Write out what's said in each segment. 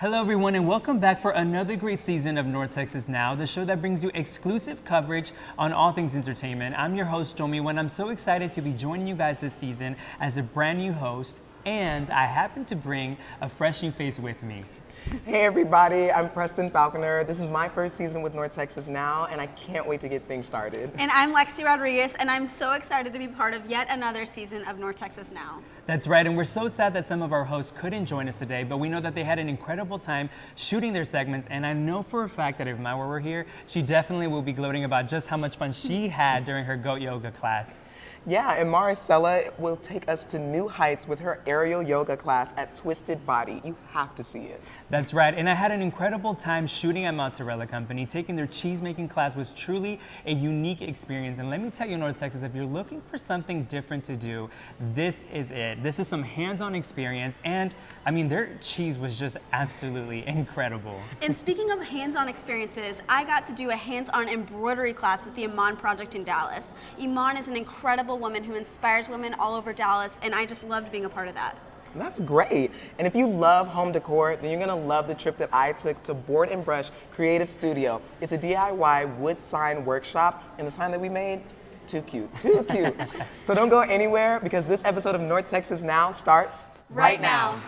Hello everyone and welcome back for another great season of North Texas Now, the show that brings you exclusive coverage on all things entertainment. I'm your host, Jomi, and I'm so excited to be joining you guys this season as a brand new host, and I happen to bring a fresh new face with me. Hey everybody, I'm Preston Falconer. This is my first season with North Texas Now, and I can't wait to get things started. And I'm Lexi Rodriguez, and I'm so excited to be part of yet another season of North Texas Now. That's right, and we're so sad that some of our hosts couldn't join us today, but we know that they had an incredible time shooting their segments, and I know for a fact that if Maura were here, she definitely will be gloating about just how much fun she had during her goat yoga class. Yeah, and Mauricella will take us to new heights with her aerial yoga class at Twisted Body. You have to see it. That's right, and I had an incredible time shooting at Mozzarella Company. Taking their cheese-making class was truly a unique experience, and let me tell you, North Texas, if you're looking for something different to do, this is it. This is some hands-on experience, and I mean, their cheese was just absolutely incredible. And speaking of hands-on experiences, I got to do a hands-on embroidery class with the Iman Project in Dallas. Iman is an incredible woman who inspires women all over Dallas, and I just loved being a part of that. That's great. And if you love home decor, then you're gonna love the trip that I took to Board and Brush Creative Studio. It's a DIY wood sign workshop, and the sign that we made, too cute, too cute. So don't go anywhere, because this episode of North Texas Now starts right now.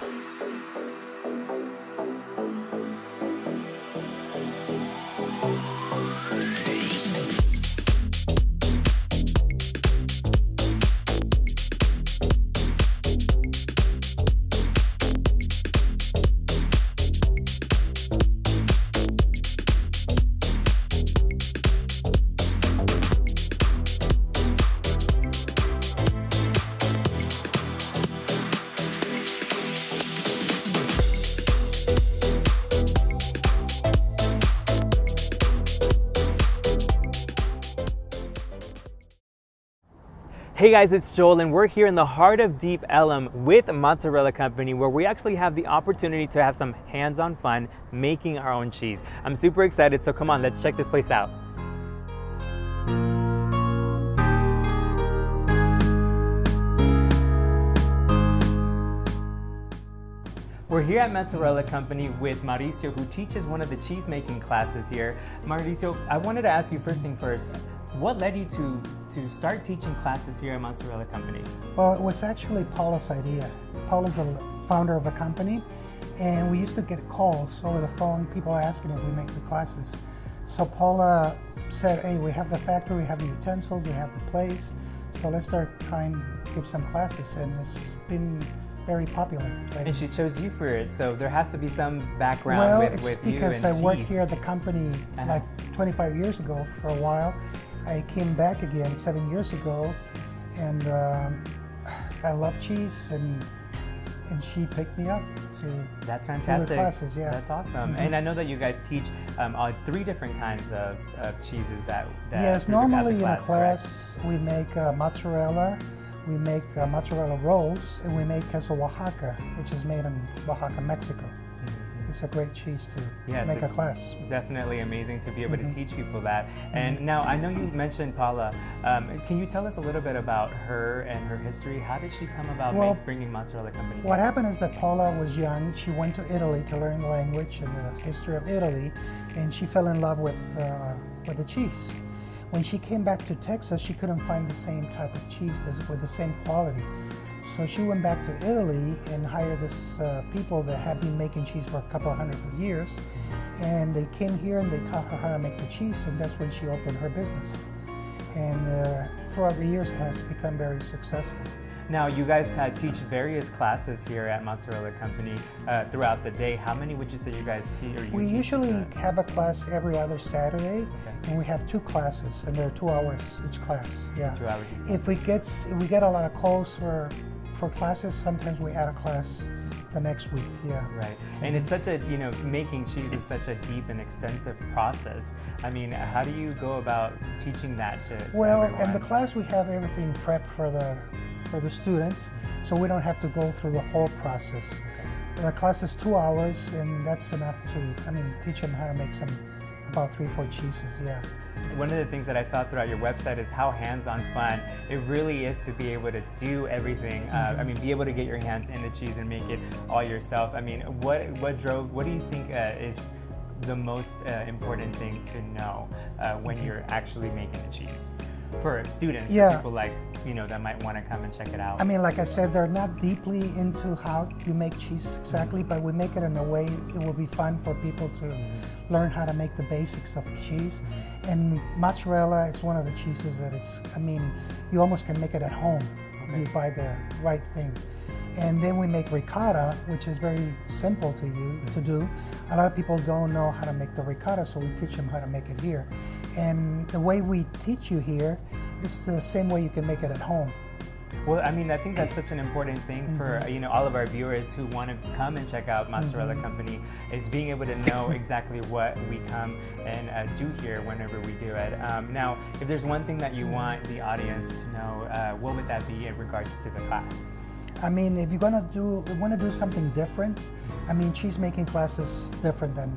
Hey guys, it's Joel, and we're here in the heart of Deep Ellum with Mozzarella Company, where we actually have the opportunity to have some hands-on fun making our own cheese. I'm super excited, so come on, let's check this place out. We're here at Mozzarella Company with Mauricio, who teaches one of the cheese-making classes here. Mauricio, I wanted to ask you first thing first, what led you to start teaching classes here at Mozzarella Company? Well, it was actually Paula's idea. Paula's the founder of the company, and we used to get calls over the phone, people asking if we make the classes. So Paula said, hey, we have the factory, we have the utensils, we have the place, so let's start trying to give some classes, and it's been very popular. And she chose you for it, so there has to be some background with you and cheese. Well, it's because I worked here at the company like 25 years ago for a while. I came back again 7 years ago, and I love cheese, and she picked me up to That's fantastic. do the classes. Yeah, that's awesome. And I know that you guys teach 3 different kinds of cheeses that yes, you normally have in a class we make mozzarella, we make mozzarella rolls, and we make queso Oaxaca, which is made in Oaxaca, Mexico. It's a great cheese to make a class. Definitely amazing to be able to teach people that. And now I know you mentioned Paula. Can you tell us a little bit about her and her history? How did she come about bringing Mozzarella Company? What happened is that Paula was young. She went to Italy to learn the language and the history of Italy, and she fell in love with the cheese. When she came back to Texas, she couldn't find the same type of cheese with the same quality. So she went back to Italy and hired this people that had been making cheese for a couple of hundred years. And they came here and they taught her how to make the cheese, and that's when she opened her business. And throughout the years, it has become very successful. Now, you guys teach various classes here at Mozzarella Company throughout the day. How many would you say you guys teach? We usually have a class every other Saturday, and we have 2 classes, and they're 2 hours each class. Yeah. 2 hours each. If we get a lot of calls for classes, sometimes we add a class the next week. Yeah. Right. And it's such a, making cheese is such a deep and extensive process. I mean, how do you go about teaching that to Well, everyone? in the class we have everything prepped for the students, so we don't have to go through the whole process. The class is 2 hours, and that's enough to, teach them how to make some about 3-4 cheeses, yeah. One of the things that I saw throughout your website is how hands-on fun it really is to be able to do everything. I mean, be able to get your hands in the cheese and make it all yourself. I mean, what do you think is the most important thing to know when you're actually making the cheese? For students, for people like, that might want to come and check it out. I mean, like I said, they're not deeply into how you make cheese exactly, but we make it in a way it will be fun for people to learn how to make the basics of cheese. And mozzarella, it's one of the cheeses that you almost can make it at home if you buy the right thing. And then we make ricotta, which is very simple to do. A lot of people don't know how to make the ricotta, so we teach them how to make it here. And the way we teach you here is the same way you can make it at home. Well, I mean, I think that's such an important thing for all of our viewers who want to come and check out Mozzarella Company, is being able to know exactly what we come and do here whenever we do it. Now, if there's one thing that you want the audience to know, what would that be in regards to the class? I mean, if you want to do something different, I mean, cheese making class is different than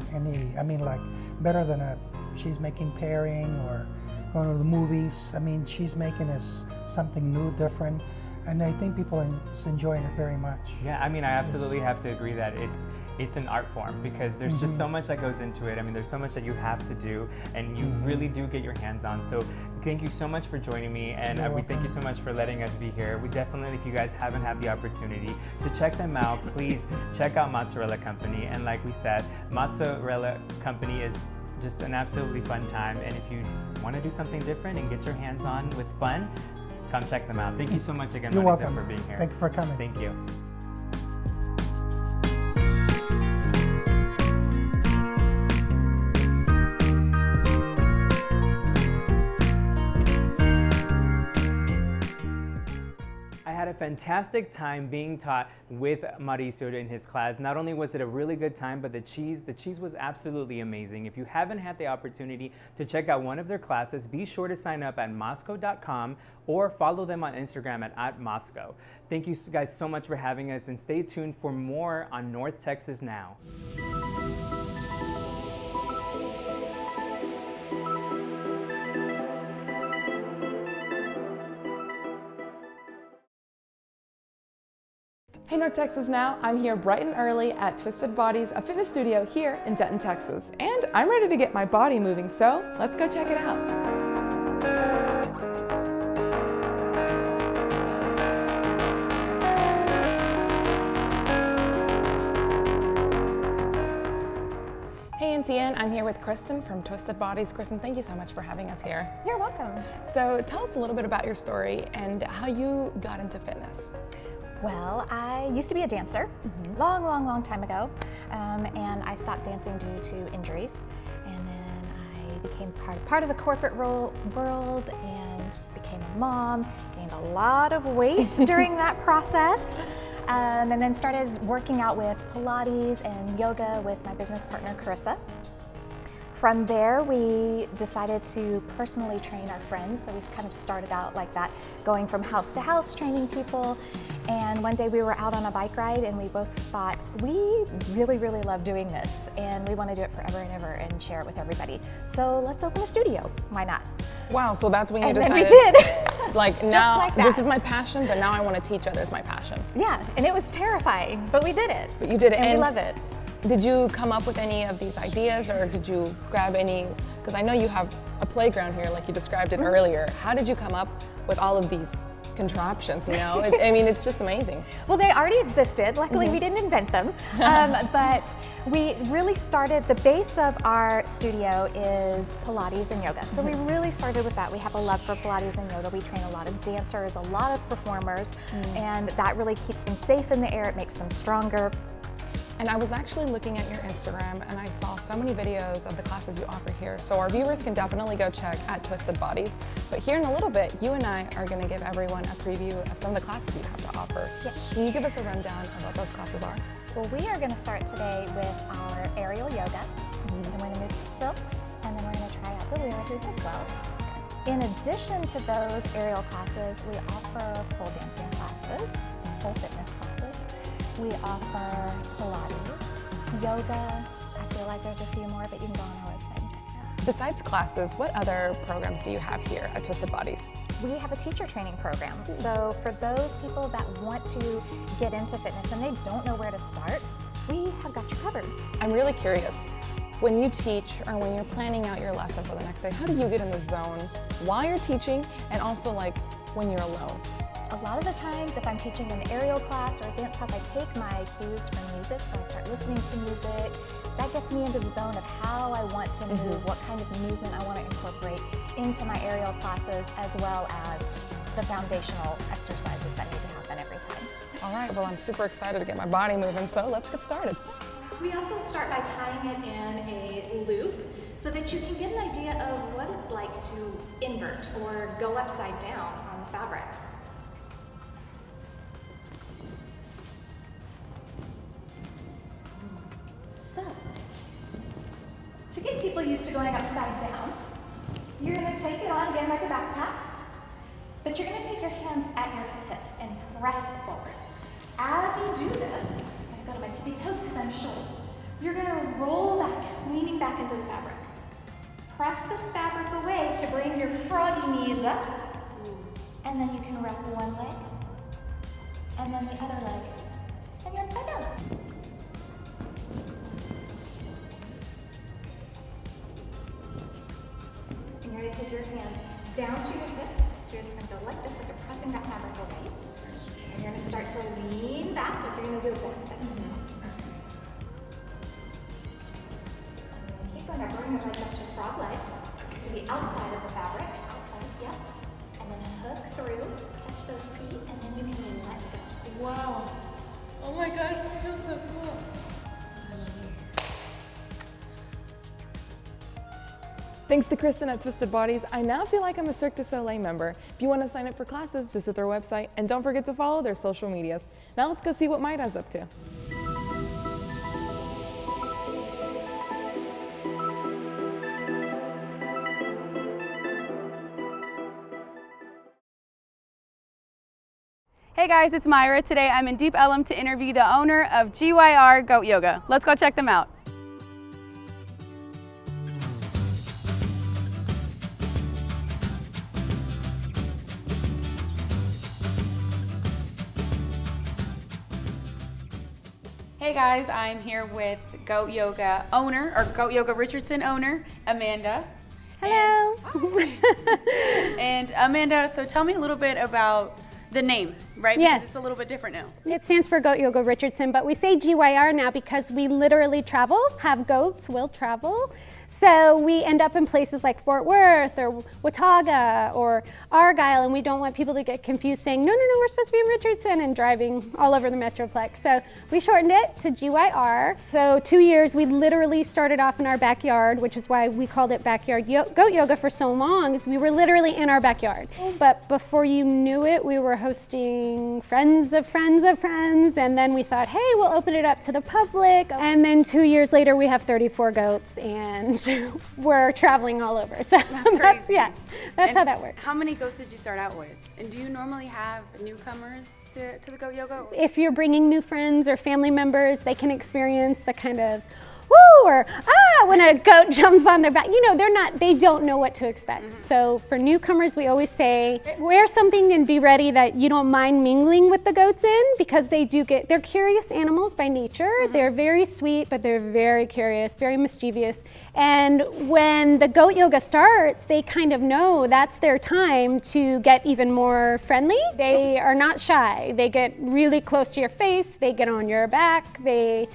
better than a cheese making pairing or going to the movies. I mean, cheese making is something new, different, and I think people are enjoying it very much. Yeah, I mean, I absolutely have to agree that it's an art form, because there's just so much that goes into it. I mean, there's so much that you have to do, and you really do get your hands on. So thank you so much for joining me, and we thank you so much for letting us be here. We definitely, if you guys haven't had the opportunity to check them out, please check out Mozzarella Company. And like we said, Mozzarella Company is just an absolutely fun time, and if you want to do something different and get your hands on with fun, come check them out. Thank you so much again, You're Marisa, welcome. for being here. Thank you for coming. Thank you. I had a fantastic time being taught with Mauricio in his class. Not only was it a really good time, but the cheese was absolutely amazing. If you haven't had the opportunity to check out one of their classes, be sure to sign up at mosco.com or follow them on Instagram at @Mosco. Thank you guys so much for having us, and stay tuned for more on North Texas Now. Hey North Texas Now, I'm here bright and early at Twisted Bodies, a fitness studio here in Denton, Texas. And I'm ready to get my body moving, so let's go check it out. Hey Auntie Ann, I'm here with Kristen from Twisted Bodies. Kristen, thank you so much for having us here. You're welcome. So tell us a little bit about your story and how you got into fitness. Well, I used to be a dancer long time ago, and I stopped dancing due to injuries. And then I became part of the corporate world and became a mom, gained a lot of weight during that process, and then started working out with Pilates and yoga with my business partner, Carissa. From there, we decided to personally train our friends. So we kind of started out like that, going from house to house, training people. And one day we were out on a bike ride and we both thought, we really love doing this and we want to do it forever and ever and share it with everybody. So let's open a studio, why not? Wow, so that's when you And decided. then we did. Like now, like that. this is my passion, but now I want to teach others my passion. Yeah, and it was terrifying, but we did it. But you did it. And we love it. Did you come up with any of these ideas, or did you grab any, because I know you have a playground here like you described it earlier. How did you come up with all of these contraptions, you know? I mean, it's just amazing. Well, they already existed. Luckily, we didn't invent them. But we really started, the base of our studio is Pilates and yoga. So we really started with that. We have a love for Pilates and yoga. We train a lot of dancers, a lot of performers, and that really keeps them safe in the air. It makes them stronger. And I was actually looking at your Instagram and I saw so many videos of the classes you offer here. So our viewers can definitely go check at Twisted Bodies. But here in a little bit, you and I are going to give everyone a preview of some of the classes you have to offer. Yes. Can you give us a rundown of what those classes are? Well, we are going to start today with our ariel yoga. And we're going to move to silks, and then we're going to try out the Lyra hoop as well. In addition to those aerial classes, we offer pole dancing classes, pole fitness classes. We offer Pilates, yoga. I feel like there's a few more, but you can go on our website and check it out. Besides classes, what other programs do you have here at Twisted Bodies? We have a teacher training program. So for those people that want to get into fitness and they don't know where to start, we have got you covered. I'm really curious, when you teach or when you're planning out your lesson for the next day, how do you get in the zone while you're teaching and also like when you're alone? A lot of the times, if I'm teaching an aerial class or a dance class, I take my cues from music, so I start listening to music. That gets me into the zone of how I want to move, what kind of movement I want to incorporate into my aerial classes, as well as the foundational exercises that need to happen every time. All right, well, I'm super excited to get my body moving, so let's get started. We also start by tying it in a loop so that you can get an idea of what it's like to invert or go upside down on the fabric. So, to get people used to going upside down, you're going to take it on again like a backpack, but you're going to take your hands at your hips and press forward. As you do this, I'm going to go to my tippy toes because I'm short. You're going to roll back, leaning back into the fabric. Press this fabric away to bring your froggy knees up, and then you can wrap one leg, and then the other leg, and you're upside down. And you're going to take your hands down to your hips, so you're just going to go like this, like you're pressing that fabric away. And you're going to start to lean back, like you're going to do a back bend. Keep going, now bring your legs up to frog legs, to the outside of the fabric, outside, yep. And then hook through, catch those feet, and then you can let go. Wow. Oh my gosh, this feels so cool. Thanks to Kristen at Twisted Bodies, I now feel like I'm a Cirque du Soleil member. If you want to sign up for classes, visit their website and don't forget to follow their social medias. Now let's go see what Maida's up to. Hey guys, it's Myra. Today I'm in Deep Ellum to interview the owner of GYR Goat Yoga. Let's go check them out. Hey guys, I'm here with Goat Yoga owner, or Goat Yoga Richardson owner, Amanda. Hello. And Amanda, so tell me a little bit about the name, right? Yes. Because it's a little bit different now. It stands for Goat Yoga Richardson, but we say GYR now because we literally travel, have goats, will travel. So we end up in places like Fort Worth or Watauga or Argyle, and we don't want people to get confused saying, no, we're supposed to be in Richardson and driving all over the metroplex. So we shortened it to GYR. So 2 years, we literally started off in our backyard, which is why we called it Backyard Goat Yoga for so long, is we were literally in our backyard. But before you knew it, we were hosting friends of friends of friends, and then we thought, hey, we'll open it up to the public. And then 2 years later, we have 34 goats, and we're traveling all over. So that's how that works. How many goats did you start out with? And do you normally have newcomers to the Goat Yoga? If you're bringing new friends or family members, they can experience the kind of woo or ah when a goat jumps on their back. You know, they don't know what to expect. So for newcomers, we always say, wear something and be ready that you don't mind mingling with the goats in, because they're curious animals by nature. They're very sweet, but they're very curious, very mischievous. And when the goat yoga starts, they kind of know that's their time to get even more friendly. They are not shy. They get really close to your face. They get on your back. They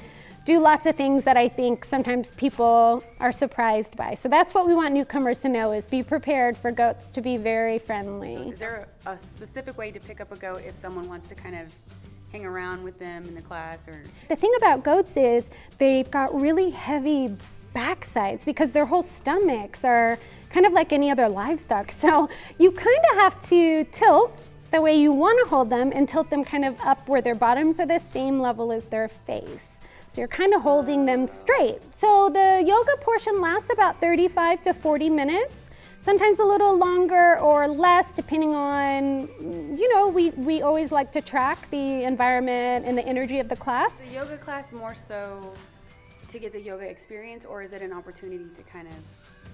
do lots of things that I think sometimes people are surprised by. So that's what we want newcomers to know, is be prepared for goats to be very friendly. Is there a specific way to pick up a goat if someone wants to kind of hang around with them in the class? Or the thing about goats is they've got really heavy backsides because their whole stomachs are kind of like any other livestock. So you kind of have to tilt the way you want to hold them and tilt them kind of up where their bottoms are the same level as their face. So you're kind of holding them straight. So the yoga portion lasts about 35 to 40 minutes, sometimes a little longer or less depending on, we always like to track the environment and the energy of the class. is a yoga class more so to get the yoga experience, or is it an opportunity to kind of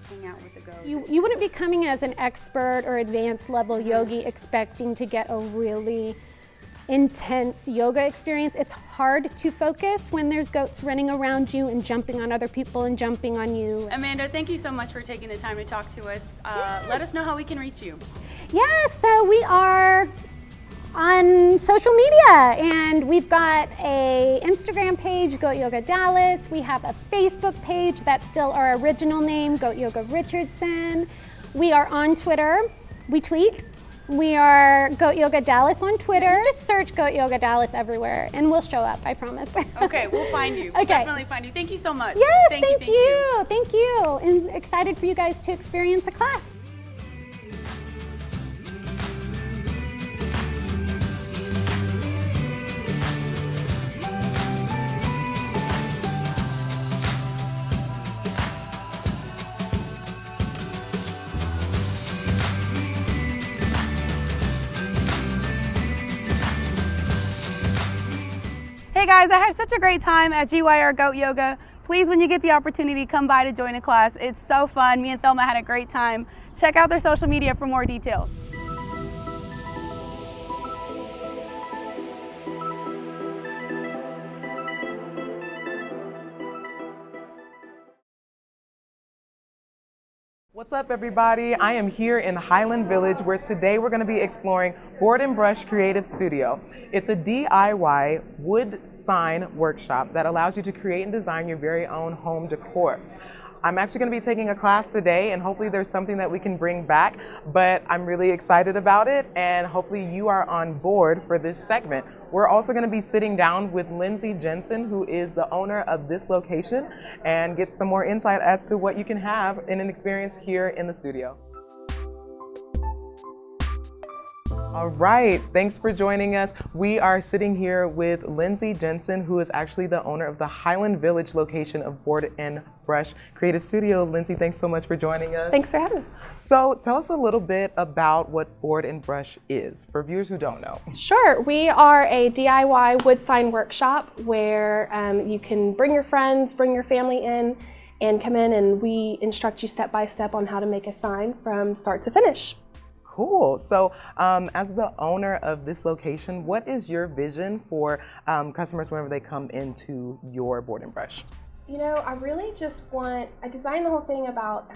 hang out with the goats? You wouldn't be coming as an expert or advanced level yogi expecting to get a really intense yoga experience. It's hard to focus when there's goats running around you and jumping on other people and jumping on you. Amanda, thank you so much for taking the time to talk to us. Let us know how we can reach you. Yeah, so we are on social media, and we've got a Instagram page, Goat Yoga Dallas. We have a Facebook page that's still our original name, Goat Yoga Richardson. We are on Twitter. We tweet. We are Goat Yoga Dallas on Twitter. Just search Goat Yoga Dallas everywhere, and we'll show up, I promise. Okay, we'll find you. We'll definitely find you. Thank you so much. Yes, Thank you. And excited for you guys to experience the class. Hey guys, I had such a great time at GYR Goat Yoga. Please, when you get the opportunity, come by to join a class. It's so fun. Me and Thelma had a great time. Check out their social media for more details. What's up, everybody? I am here in Highland Village, where today we're going to be exploring Board and Brush Creative Studio. It's a DIY wood sign workshop that allows you to create and design your very own home decor. I'm actually going to be taking a class today, and hopefully there's something that we can bring back, but I'm really excited about it, and hopefully you are on board for this segment. We're also going to be sitting down with Lindsay Jensen, who is the owner of this location, and get some more insight as to what you can have in an experience here in the studio. All right, thanks for joining us. We are sitting here with Lindsay Jensen, who is actually the owner of the Highland Village location of Board and Brush Creative Studio. Lindsay, thanks so much for joining us. Thanks for having me. So tell us a little bit about what Board and Brush is, for viewers who don't know. Sure, we are a DIY wood sign workshop where you can bring your friends, bring your family in, and come in and we instruct you step by step on how to make a sign from start to finish. Cool. So as the owner of this location, what is your vision for customers whenever they come into your Board and Brush? You know, I really just I designed the whole thing about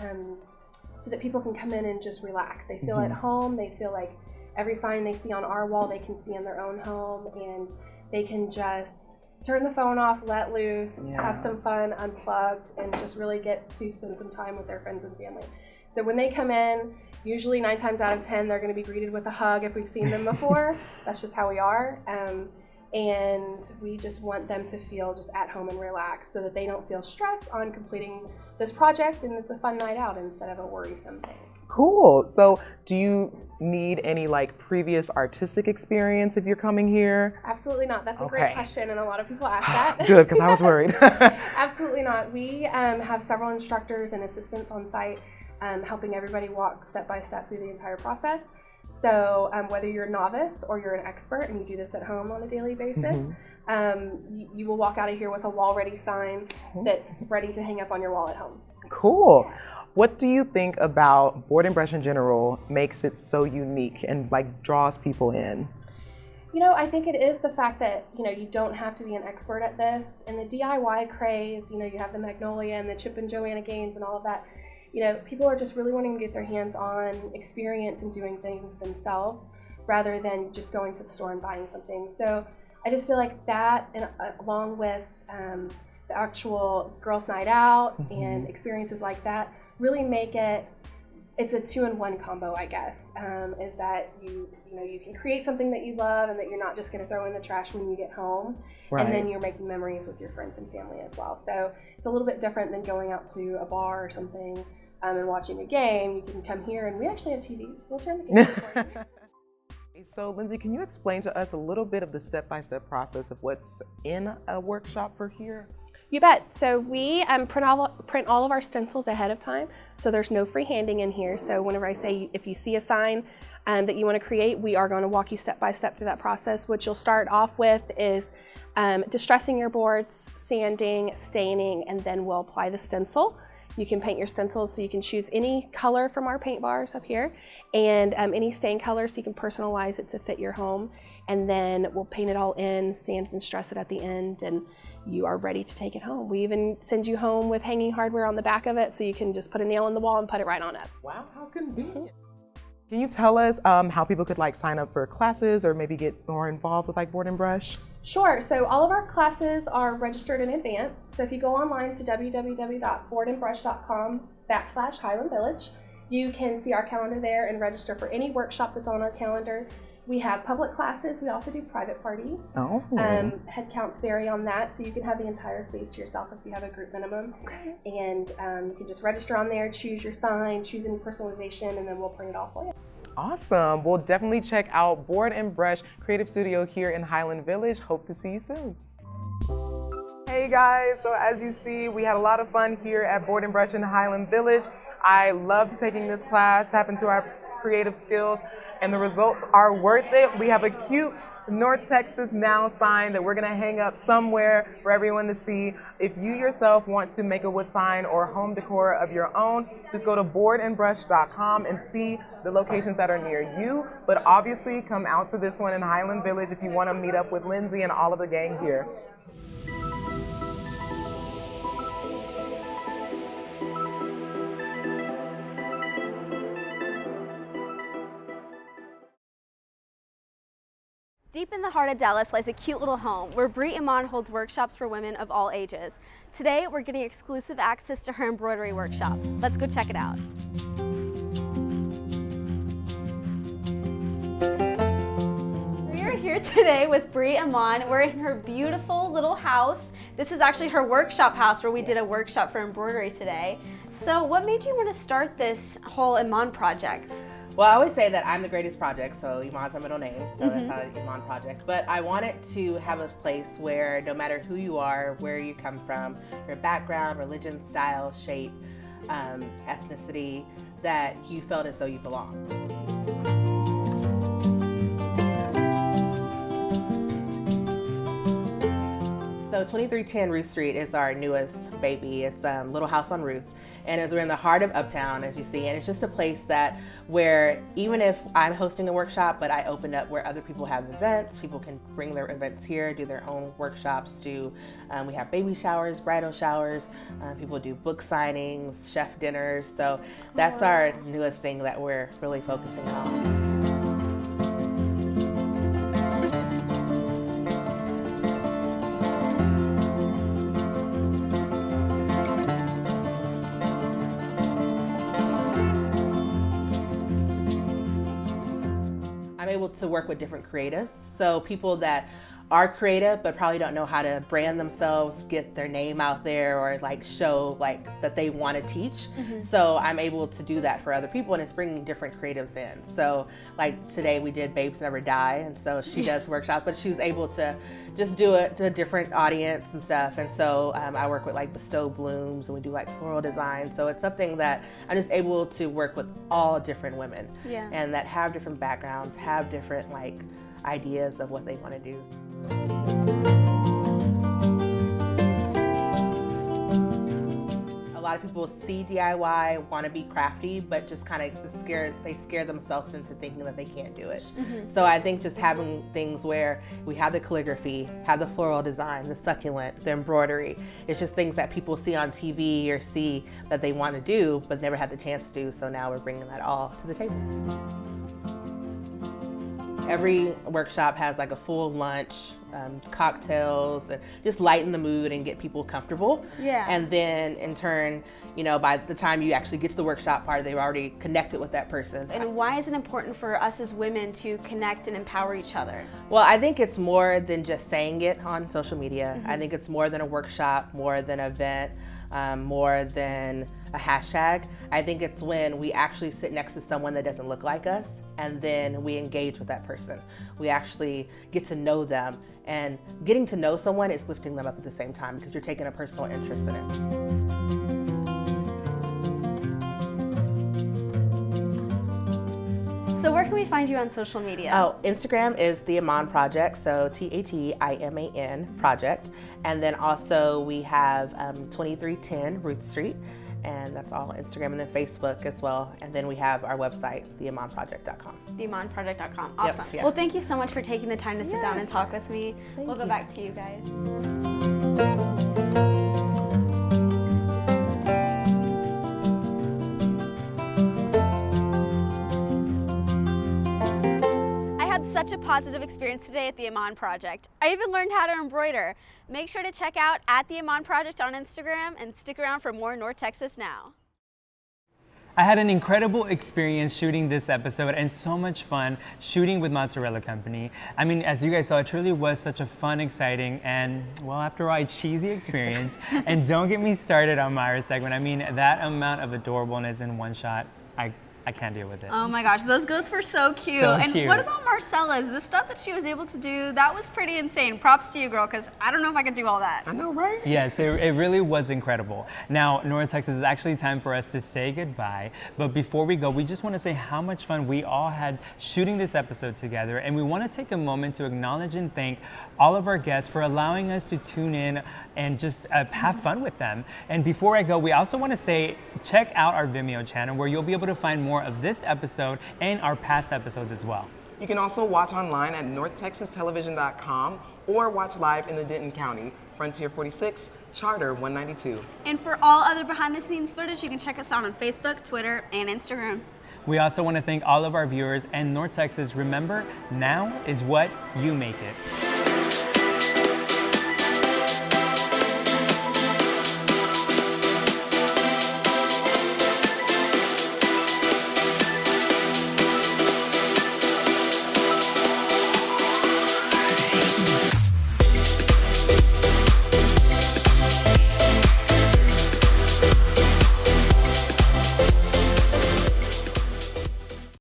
so that people can come in and just relax. They feel at home, they feel like every sign they see on our wall they can see in their own home, and they can just turn the phone off, let loose, have some fun, unplugged, and just really get to spend some time with their friends and family. So when they come in, usually 9 times out of 10, they're going to be greeted with a hug if we've seen them before. That's just how we are. And we just want them to feel just at home and relaxed so that they don't feel stressed on completing this project, and it's a fun night out instead of a worrisome thing. Cool. So do you need any like previous artistic experience if you're coming here? Absolutely not. That's a great question, and a lot of people ask that. Good, because I was worried. Absolutely not. We have several instructors and assistants on site helping everybody walk step by step through the entire process. So whether you're a novice or you're an expert and you do this at home on a daily basis, you will walk out of here with a wall-ready sign that's ready to hang up on your wall at home. Cool. What do you think about Board and Brush in general makes it so unique and like draws people in? You know, I think it is the fact that, you know, you don't have to be an expert at this. And the DIY craze, you know, you have the Magnolia and the Chip and Joanna Gaines and all of that. You know, people are just really wanting to get their hands on experience and doing things themselves rather than just going to the store and buying something. So I just feel like that, and along with the actual girls' night out and experiences like that, really make it's a 2-in-1 combo, I guess, is that you can create something that you love and that you're not just going to throw in the trash when you get home, and then you're making memories with your friends and family as well. So it's a little bit different than going out to a bar or something and watching a game. You can come here, and we actually have TVs. We'll turn the game on for you. So Lindsay, can you explain to us a little bit of the step-by-step process of what's in a workshop for here? You bet. So we print all of our stencils ahead of time, so there's no freehanding in here. So whenever I say if you see a sign that you want to create, we are going to walk you step by step through that process. What you'll start off with is distressing your boards, sanding, staining, and then we'll apply the stencil. You can paint your stencils, so you can choose any color from our paint bars up here, and any stain color, so you can personalize it to fit your home. And then we'll paint it all in, sand and stress it at the end, and you are ready to take it home. We even send you home with hanging hardware on the back of it, so you can just put a nail in the wall and put it right on up. Wow, how convenient. Can you tell us how people could like sign up for classes or maybe get more involved with like Board and Brush? Sure, so all of our classes are registered in advance. So if you go online to www.boardandbrush.com/Highland Village, you can see our calendar there and register for any workshop that's on our calendar. We have public classes. We also do private parties. Oh. Head counts vary on that, so you can have the entire space to yourself if you have a group minimum. Okay. And you can just register on there, choose your sign, choose any personalization, and then we'll print it all for you. Awesome. We'll definitely check out Board and Brush Creative Studio here in Highland Village. Hope to see you soon. Hey guys, so as you see, we had a lot of fun here at Board and Brush in Highland Village. I loved taking this class, tapping into our creative skills, and the results are worth it. We have a cute North Texas Now sign that we're gonna hang up somewhere for everyone to see. If you yourself want to make a wood sign or home decor of your own, just go to boardandbrush.com and see the locations that are near you. But obviously come out to this one in Highland Village if you wanna meet up with Lindsay and all of the gang here. Deep in the heart of Dallas lies a cute little home where Brie Iman holds workshops for women of all ages. Today, we're getting exclusive access to her embroidery workshop. Let's go check it out. We are here today with Brie Iman. We're in her beautiful little house. This is actually her workshop house where we did a workshop for embroidery today. So what made you want to start this whole Iman project? Well, I always say that I'm the greatest project, so Iman's my middle name, so that's how Iman Project. But I wanted to have a place where no matter who you are, where you come from, your background, religion, style, shape, ethnicity, that you felt as though you belonged. So 2310 Ruth Street is our newest baby. It's Little House on Ruth, and we're in the heart of Uptown, as you see, and it's just a place that where even if I'm hosting a workshop, but I opened up where other people have events, people can bring their events here, do their own workshops, we have baby showers, bridal showers, people do book signings, chef dinners, so that's our newest thing that we're really focusing on. I'm able to work with different creatives, so people that are creative but probably don't know how to brand themselves, get their name out there, or like show like that they want to teach. So I'm able to do that for other people, and it's bringing different creatives in. So like today we did Babes Never Die, and so she does workshops, but she was able to just do it to a different audience and stuff. And so I work with like Bestow Blooms, and we do like floral design. So it's something that I'm just able to work with all different women, and that have different backgrounds, have different like ideas of what they want to do. A lot of people see DIY, want to be crafty, but just kind of scare themselves into thinking that they can't do it. So I think just having things where we have the calligraphy, have the floral design, the succulent, the embroidery, it's just things that people see on TV or see that they want to do, but never had the chance to do. So now we're bringing that all to the table. Every workshop has like a full lunch, cocktails, and just lighten the mood and get people comfortable. And then in turn, you know, by the time you actually get to the workshop part, they've already connected with that person. And why is it important for us as women to connect and empower each other? Well, I think it's more than just saying it on social media. I think it's more than a workshop, more than an event, more than a hashtag. I think it's when we actually sit next to someone that doesn't look like us, and then we engage with that person. We actually get to know them, and getting to know someone is lifting them up at the same time because you're taking a personal interest in it. So where can we we find you on social media? Oh, Instagram is the Iman Project, so THEIMAN Project. And then also we have 2310 Ruth Street, and that's all on Instagram, and then Facebook as well. And then we have our website, theimanproject.com. Theimanproject.com. Awesome. Yep, yeah. Well, thank you so much for taking the time to sit down and talk with me. We'll go back to you guys. Such a positive experience today at the Iman Project. I even learned how to embroider. Make sure to check out the Iman Project on Instagram and stick around for more North Texas Now. I had an incredible experience shooting this episode and so much fun shooting with Mozzarella Company. I mean, as you guys saw, it truly was such a fun, exciting, and, well, after all, a cheesy experience. And don't get me started on Myra's segment. I mean, that amount of adorableness in one shot, I can't deal with it. Oh my gosh, those goats were so cute. So and cute. What about Marcella's? The stuff that she was able to do, that was pretty insane. Props to you, girl, because I don't know if I could do all that. I know, right? Yes, it really was incredible. Now, North Texas, it's actually time for us to say goodbye. But before we go, we just want to say how much fun we all had shooting this episode together. And we want to take a moment to acknowledge and thank all of our guests for allowing us to tune in and just have fun with them. And before I go, we also want to say, check out our Vimeo channel where you'll be able to find more of this episode and our past episodes as well. You can also watch online at northtexastelevision.com or watch live in the Denton County, Frontier 46, Charter 192. And for all other behind the scenes footage, you can check us out on Facebook, Twitter, and Instagram. We also want to thank all of our viewers, and North Texas, remember, now is what you make it.